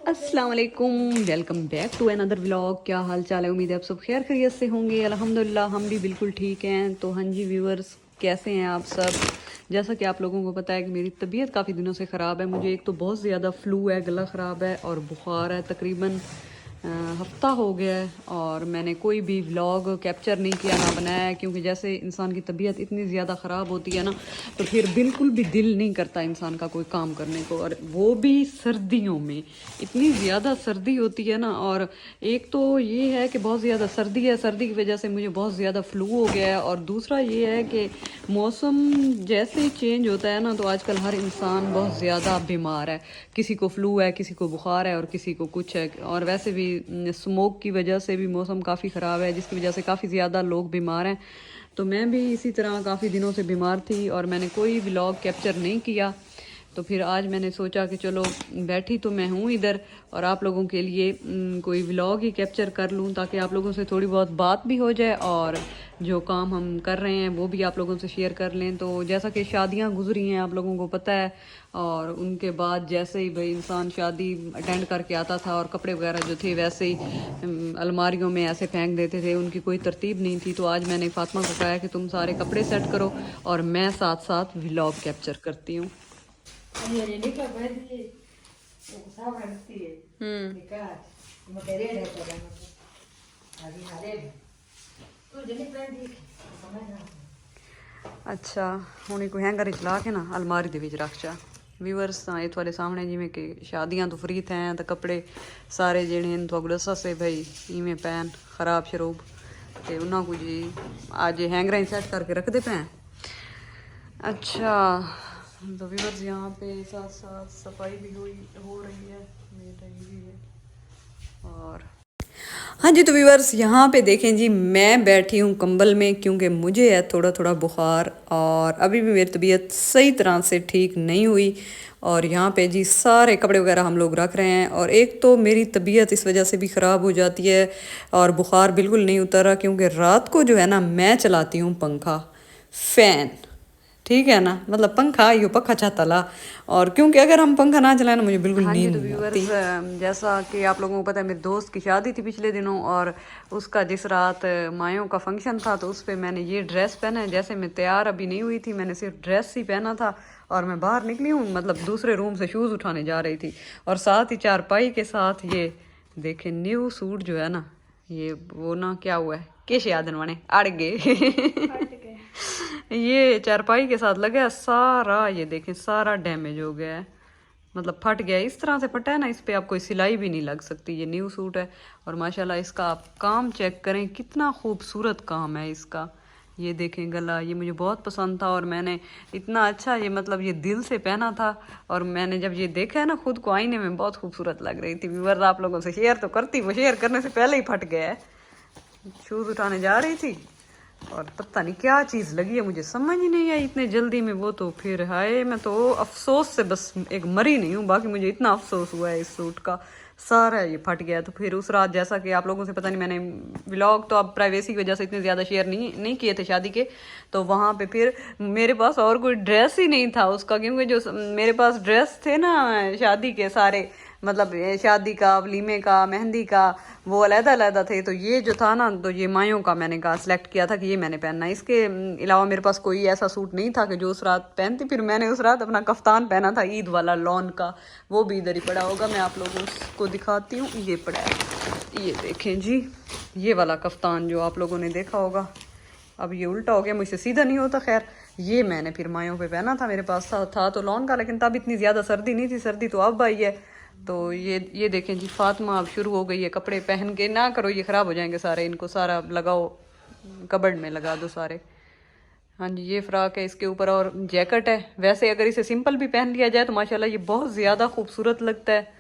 अस्सलाम वालेकुम, welcome back to another vlog. क्या हाल चाल है? उम्मीद है आप सब खैर खैरियत से होंगे। अल्हम्दुलिल्लाह हम भी बिल्कुल ठीक हैं। तो हाँ जी व्यूअर्स, कैसे हैं आप सब? जैसा कि आप लोगों को पता है कि मेरी तबीयत काफ़ी दिनों से ख़राब है। मुझे एक तो बहुत ज़्यादा फ्लू है, गला ख़राब है और बुखार है। तकरीबन हफ्ता हो गया है और मैंने कोई भी व्लॉग कैप्चर नहीं किया, ना बनाया है, क्योंकि जैसे इंसान की तबीयत इतनी ज़्यादा ख़राब होती है ना, तो फिर बिल्कुल भी दिल नहीं करता इंसान का कोई काम करने को। और वो भी सर्दियों में इतनी ज़्यादा सर्दी होती है ना। और एक तो ये है कि बहुत ज़्यादा सर्दी है, सर्दी की वजह से मुझे बहुत ज़्यादा फ्लू हो गया है। और दूसरा ये है कि मौसम जैसे ही चेंज होता है ना, तो आजकल हर इंसान बहुत ज़्यादा बीमार है। किसी को फ्लू है, किसी को बुखार है और किसी को कुछ है। और वैसे भी स्मोक की वजह से भी मौसम काफ़ी ख़राब है, जिसकी वजह से काफ़ी ज़्यादा लोग बीमार हैं। तो मैं भी इसी तरह काफ़ी दिनों से बीमार थी और मैंने कोई व्लॉग कैप्चर नहीं किया। तो फिर आज मैंने सोचा कि चलो, बैठी तो मैं हूँ इधर और आप लोगों के लिए कोई व्लॉग ही कैप्चर कर लूँ, ताकि आप लोगों से थोड़ी बहुत बात भी हो जाए और जो काम हम कर रहे हैं वो भी आप लोगों से शेयर कर लें। तो जैसा कि शादियाँ गुजरी हैं, आप लोगों को पता है, और उनके बाद जैसे ही भाई इंसान शादी अटेंड करके आता था और कपड़े वगैरह जो थे वैसे ही अलमारियों में ऐसे फेंक देते थे, उनकी कोई तरतीब नहीं थी। तो आज मैंने फातिमा को कहा कि तुम सारे कपड़े सेट करो और मैं साथ साथ व्लॉग कैप्चर करती हूँ। अच्छा, हुणे कोई हैंगर च ला के ना अलमारी दे विच रख चा। व्यूअर्स ये थोड़े सामने जिमें कि शादियां तो फ्री थे, तो कपड़े सारे जेड़े हैं थोड़े दसा से भाई इवें पैन खराब शरूब, तो उन्होंने को जी आज हैंगर सेट करके रखते पे। अच्छा, तो व्यूअर्स यहाँ पे साथ साथ सफाई भी हो रही है, ये रही भी है। और हाँ जी, तो व्यूअर्स यहाँ पे देखें जी, मैं बैठी हूँ कंबल में क्योंकि मुझे है थोड़ा थोड़ा बुखार और अभी भी मेरी तबीयत सही तरह से ठीक नहीं हुई। और यहाँ पे जी सारे कपड़े वगैरह हम लोग रख रहे हैं। और एक तो मेरी तबीयत इस वजह से भी ख़राब हो जाती है और बुखार बिल्कुल नहीं उतरा, क्योंकि रात को जो है ना मैं चलाती हूँ पंखा, फ़ैन, ठीक है ना, मतलब पंखा यो पखा छाता ला। और क्योंकि अगर हम पंखा ना चलाए ना, मुझे बिल्कुल हाँ जी, नींद तो नहीं आती। व्यूअर्स जैसा कि आप लोगों को पता है, मेरे दोस्त की शादी थी पिछले दिनों और उसका जिस रात मायों का फंक्शन था, तो उस पर मैंने ये ड्रेस पहना है। जैसे मैं तैयार अभी नहीं हुई थी, मैंने सिर्फ ड्रेस ही पहना था और मैं बाहर निकली हूँ, मतलब दूसरे रूम से शूज़ उठाने जा रही थी और साथ ही चारपाई के साथ ये देखे न्यू सूट जो है ना, ये वो ना क्या हुआ है, केश यादन वाने अड़ गए ये चारपाई के साथ लगा सारा, ये देखें सारा डैमेज हो गया है, मतलब फट गया है। इस तरह से फटा है ना, इस पे आप कोई सिलाई भी नहीं लग सकती। ये न्यू सूट है और माशाल्लाह इसका आप काम चेक करें, कितना खूबसूरत काम है इसका। ये देखें गला, ये मुझे बहुत पसंद था और मैंने इतना अच्छा, ये मतलब ये दिल से पहना था। और मैंने जब ये देखा है ना खुद को आईने में, बहुत खूबसूरत लग रही थी। व्यूअर्स आप लोगों से शेयर तो करती, वो शेयर करने से पहले ही फट गया है। शूज़ उठाने जा रही थी और पता नहीं क्या चीज़ लगी है, मुझे समझ ही नहीं आई इतने जल्दी में। वो तो फिर हाय, मैं तो अफसोस से बस एक मरी नहीं हूँ, बाकी मुझे इतना अफसोस हुआ है इस सूट का, सारा ये फट गया। तो फिर उस रात, जैसा कि आप लोगों से पता नहीं, मैंने व्लॉग तो अब प्राइवेसी की वजह से इतने ज़्यादा शेयर नहीं किए थे शादी के, तो वहाँ पे फिर मेरे पास और कोई ड्रेस ही नहीं था उसका, क्योंकि जो मेरे पास ड्रेस थे ना शादी के सारे, मतलब शादी का, वलीमे का, मेहंदी का, वो अलग-अलग थे। तो ये जो था ना, तो ये मायों का मैंने कहा सिलेक्ट किया था कि ये मैंने पहनना है। इसके अलावा मेरे पास कोई ऐसा सूट नहीं था कि जो उस रात पहनती। फिर मैंने उस रात अपना कफ्तान पहना था ईद वाला लॉन का, वो भी इधर ही पड़ा होगा, मैं आप लोगों को दिखाती हूँ। ये पड़ा है, ये देखें जी, ये वाला कफ्तान जो आप लोगों ने देखा होगा। अब ये उल्टा हो गया, मुझसे सीधा नहीं होता। खैर, ये मैंने फिर मायों पे पहना था, मेरे पास था तो लॉन का, लेकिन तब इतनी ज़्यादा सर्दी नहीं थी, सर्दी तो अब आई है। तो ये देखें जी, फातिमा अब शुरू हो गई है कपड़े पहन के। ना करो, ये ख़राब हो जाएंगे सारे, इनको सारा लगाओ कबर्ड में, लगा दो सारे। हाँ जी, ये फ्रॉक है, इसके ऊपर और जैकेट है। वैसे अगर इसे सिंपल भी पहन लिया जाए तो माशाल्लाह ये बहुत ज़्यादा खूबसूरत लगता है।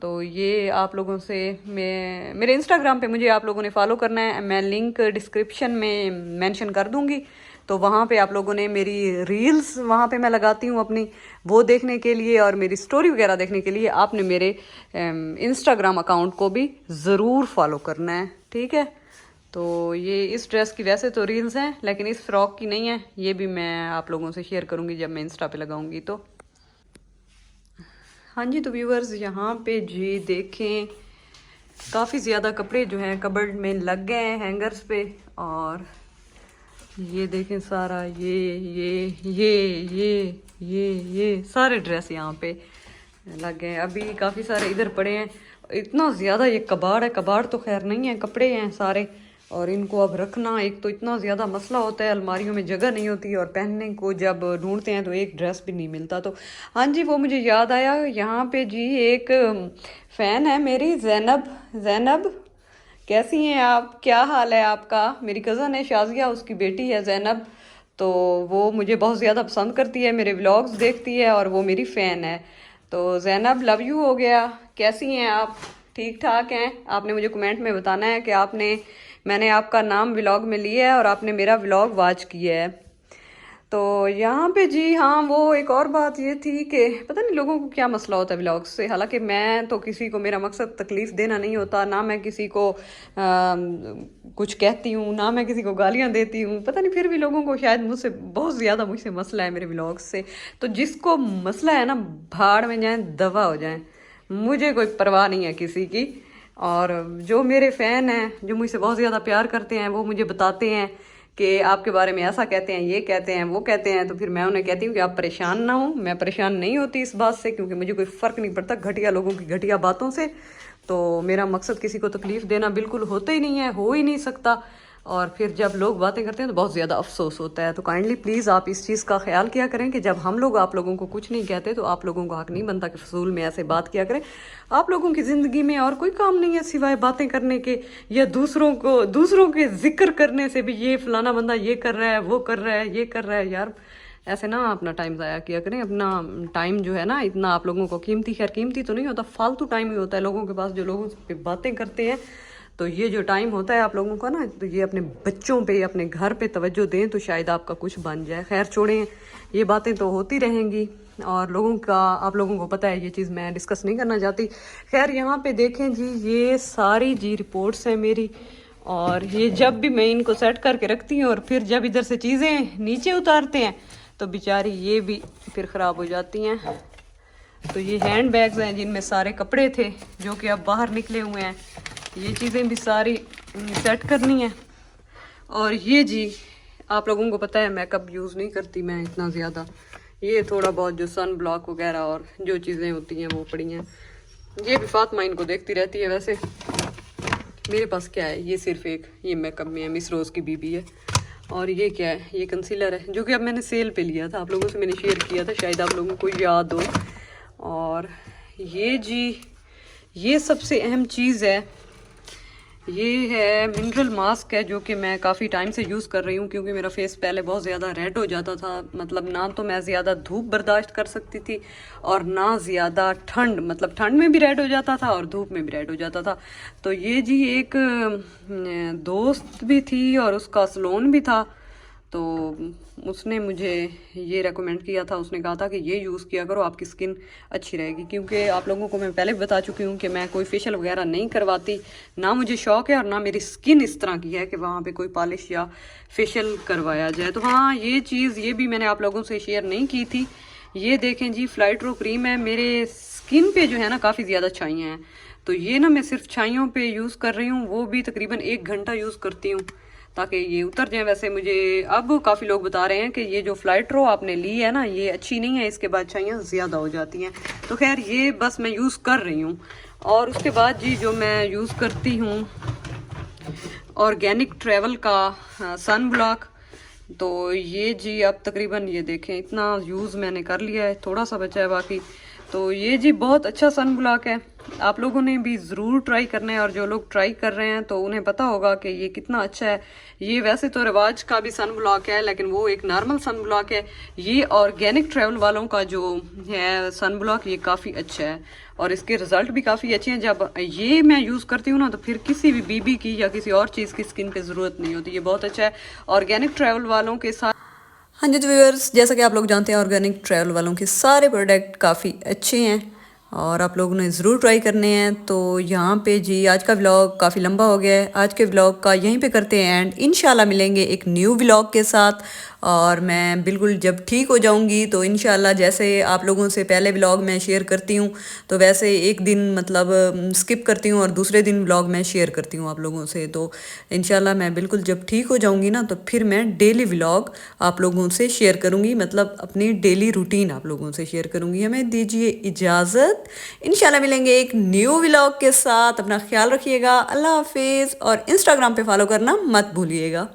तो ये आप लोगों से, मैं मेरे इंस्टाग्राम पे मुझे आप लोगों ने फॉलो करना है, मैं लिंक डिस्क्रिप्शन में मेंशन कर दूंगी। तो वहाँ पे आप लोगों ने मेरी रील्स, वहाँ पे मैं लगाती हूँ अपनी, वो देखने के लिए और मेरी स्टोरी वगैरह देखने के लिए आपने मेरे इंस्टाग्राम अकाउंट को भी ज़रूर फॉलो करना है, ठीक है। तो ये इस ड्रेस की वैसे तो रील्स हैं, लेकिन इस फ्रॉक की नहीं है। ये भी मैं आप लोगों से शेयर करूँगी जब मैं इंस्टा पे लगाऊंगी। तो हाँ जी, तो व्यूअर्स यहाँ पे जी देखें काफ़ी ज़्यादा कपड़े जो हैं कबर्ड में लग गए हैं हैंगर्स पे। और ये देखें सारा ये सारे ड्रेस यहाँ पे लग गए हैं। अभी काफ़ी सारे इधर पड़े हैं। इतना ज़्यादा ये कबाड़ है, कबाड़ तो खैर नहीं है, कपड़े हैं सारे। और इनको अब रखना एक तो इतना ज़्यादा मसला होता है, अलमारियों में जगह नहीं होती और पहनने को जब ढूंढते हैं तो एक ड्रेस भी नहीं मिलता। तो हाँ जी, वो मुझे याद आया, यहाँ पे जी एक फ़ैन है मेरी, ज़ैनब कैसी हैं आप, क्या हाल है आपका। मेरी कज़न है शाज़िया, उसकी बेटी है ज़ैनब। तो वो मुझे बहुत ज़्यादा पसंद करती है, मेरे व्लॉग्स देखती है और वो मेरी फ़ैन है। तो ज़ैनब लव यू हो गया, कैसी हैं आप, ठीक ठाक हैं। आपने मुझे कमेंट में बताना है कि मैंने आपका नाम व्लॉग में लिया है और आपने मेरा व्लॉग वॉच किया है। तो यहाँ पे जी हाँ, वो एक और बात ये थी कि पता नहीं लोगों को क्या मसला होता है व्लॉग्स से। हालांकि मैं तो किसी को, मेरा मकसद तकलीफ़ देना नहीं होता, ना मैं किसी को कुछ कहती हूँ, ना मैं किसी को गालियाँ देती हूँ। पता नहीं फिर भी लोगों को शायद मुझसे मसला है मेरे व्लॉग्स से। तो जिसको मसला है ना, भाड़ में जाए, दवा हो जाए, मुझे कोई परवाह नहीं है किसी की। और जो मेरे फ़ैन हैं, जो मुझसे बहुत ज़्यादा प्यार करते हैं, वो मुझे बताते हैं कि आपके बारे में ऐसा कहते हैं, ये कहते हैं, वो कहते हैं। तो फिर मैं उन्हें कहती हूँ कि आप परेशान ना हो। मैं परेशान नहीं होती इस बात से, क्योंकि मुझे कोई फ़र्क नहीं पड़ता घटिया लोगों की घटिया बातों से। तो मेरा मकसद किसी को तकलीफ़ देना बिल्कुल होता ही नहीं है, हो ही नहीं सकता। और फिर जब लोग बातें करते हैं तो बहुत ज़्यादा अफसोस होता है। तो काइंडली प्लीज़ आप इस चीज़ का ख्याल किया करें कि जब हम लोग आप लोगों को कुछ नहीं कहते तो आप लोगों को हक नहीं बनता कि फजूल में ऐसे बात किया करें। आप लोगों की ज़िंदगी में और कोई काम नहीं है सिवाय बातें करने के, या दूसरों के जिक्र करने से भी, ये फलाना बंदा ये कर रहा है, वो कर रहा है, ये कर रहा है। यार ऐसे ना अपना टाइम ज़ाया किया करें। अपना टाइम जो है ना, इतना आप लोगों को कीमती, खैर कीमती तो नहीं होता, फालतू टाइम ही होता है लोगों के पास, जो लोगों पे बातें करते हैं। तो ये जो टाइम होता है आप लोगों का ना, तो ये अपने बच्चों पे, अपने घर पे तवज्जो दें तो शायद आपका कुछ बन जाए। खैर छोड़ें, ये बातें तो होती रहेंगी और आप लोगों को पता है, ये चीज़ मैं डिस्कस नहीं करना चाहती। खैर यहाँ पे देखें जी, ये सारी जी रिपोर्ट्स हैं मेरी। और ये जब भी मैं इनको सेट करके रखती हूँ और फिर जब इधर से चीज़ें नीचे उतारते हैं तो बेचारी ये भी फिर ख़राब हो जाती हैं। तो ये हैंड बैग्स हैं जिनमें सारे कपड़े थे जो कि अब बाहर निकले हुए हैं। ये चीज़ें भी सारी सेट करनी है। और ये जी आप लोगों को पता है मेकअप यूज़ नहीं करती मैं इतना ज़्यादा। ये थोड़ा बहुत जो सन ब्लॉक वगैरह और जो चीज़ें होती हैं वो पड़ी हैं। ये भी फातिमा इनको देखती रहती है। वैसे मेरे पास क्या है, ये सिर्फ एक ये मेकअप में है, मिस रोज़ की बीबी है। और ये क्या है, ये कंसीलर है जो कि अब मैंने सेल पे लिया था, आप लोगों से मैंने शेयर किया था, शायद आप लोगों को याद हो। और ये जी ये सबसे अहम चीज़ है, ये है मिनरल मास्क है जो कि मैं काफ़ी टाइम से यूज़ कर रही हूँ, क्योंकि मेरा फेस पहले बहुत ज़्यादा रेड हो जाता था। मतलब ना तो मैं ज़्यादा धूप बर्दाश्त कर सकती थी और ना ज़्यादा ठंड, मतलब ठंड में भी रेड हो जाता था और धूप में भी रेड हो जाता था। तो ये जी एक दोस्त भी थी और उसका सलोन भी था, तो उसने मुझे ये रेकमेंड किया था। उसने कहा था कि ये यूज़ किया करो, आपकी स्किन अच्छी रहेगी। क्योंकि आप लोगों को मैं पहले भी बता चुकी हूँ कि मैं कोई फेशियल वगैरह नहीं करवाती, ना मुझे शौक़ है और ना मेरी स्किन इस तरह की है कि वहाँ पे कोई पॉलिश या फेशियल करवाया जाए। तो हाँ, ये चीज़ ये भी मैंने आप लोगों से शेयर नहीं की थी। ये देखें जी, फ्लाइट्रो क्रीम है। मेरे स्किन पे जो है ना काफ़ी ज़्यादा छाइयाँ हैं, तो ये ना मैं सिर्फ छाइयों पे यूज़ कर रही हूँ, वो भी तकरीबन 1 घंटा यूज़ करती हूँ ताकि ये उतर जाए। वैसे मुझे अब काफ़ी लोग बता रहे हैं कि ये जो फ्लाइट्रो आपने ली है ना, ये अच्छी नहीं है, इसके बाद छाइयाँ ज़्यादा हो जाती हैं। तो खैर ये बस मैं यूज़ कर रही हूँ। और उसके बाद जी जो मैं यूज़ करती हूँ, ऑर्गेनिक ट्रैवल का सन ब्लॉक। तो ये जी अब तकरीबन ये देखें इतना यूज़ मैंने कर लिया है, थोड़ा सा बचा है बाकी। तो ये जी बहुत अच्छा सन ब्लॉक है, आप लोगों ने भी ज़रूर ट्राई करना है। और जो लोग ट्राई कर रहे हैं तो उन्हें पता होगा कि ये कितना अच्छा है। ये वैसे तो रिवाज का भी सन ब्लॉक है, लेकिन वो एक नॉर्मल सन ब्लॉक है। ये ऑर्गेनिक ट्रैवल वालों का जो है सन ब्लॉक, ये काफ़ी अच्छा है और इसके रिजल्ट भी काफ़ी अच्छे हैं। जब ये मैं यूज़ करती हूँ ना, तो फिर किसी भी बीबी की या किसी और चीज़ की स्किन पे ज़रूरत नहीं होती। ये बहुत अच्छा है ऑर्गेनिक ट्रैवल वालों के साथ। हाँ जी, तो व्यूअर्स जैसा कि आप लोग जानते हैं, ऑर्गेनिक ट्रैवल वालों के सारे प्रोडक्ट काफ़ी अच्छे हैं और आप लोगों ने ज़रूर ट्राई करने हैं। तो यहाँ पे जी आज का व्लॉग काफ़ी लंबा हो गया है, आज के व्लॉग का यहीं पे करते हैं एंड इंशाल्लाह मिलेंगे एक न्यू व्लॉग के साथ। और मैं बिल्कुल जब ठीक हो जाऊंगी तो इंशाल्लाह जैसे आप लोगों से पहले व्लॉग मैं शेयर करती हूँ तो वैसे एक दिन मतलब स्किप करती हूँ और दूसरे दिन व्लॉग मैं शेयर करती हूँ आप लोगों से। तो इंशाल्लाह मैं बिल्कुल जब ठीक हो जाऊंगी ना तो फिर मैं डेली व्लॉग आप लोगों से शेयर करूँगी, मतलब अपनी डेली रूटीन आप लोगों से शेयर करूँगी। हमें दीजिए इजाज़त, इंशाल्लाह मिलेंगे एक न्यू व्लॉग के साथ। अपना ख्याल रखिएगा, अल्लाह हाफिज़, और इंस्टाग्राम पे फॉलो करना मत भूलिएगा।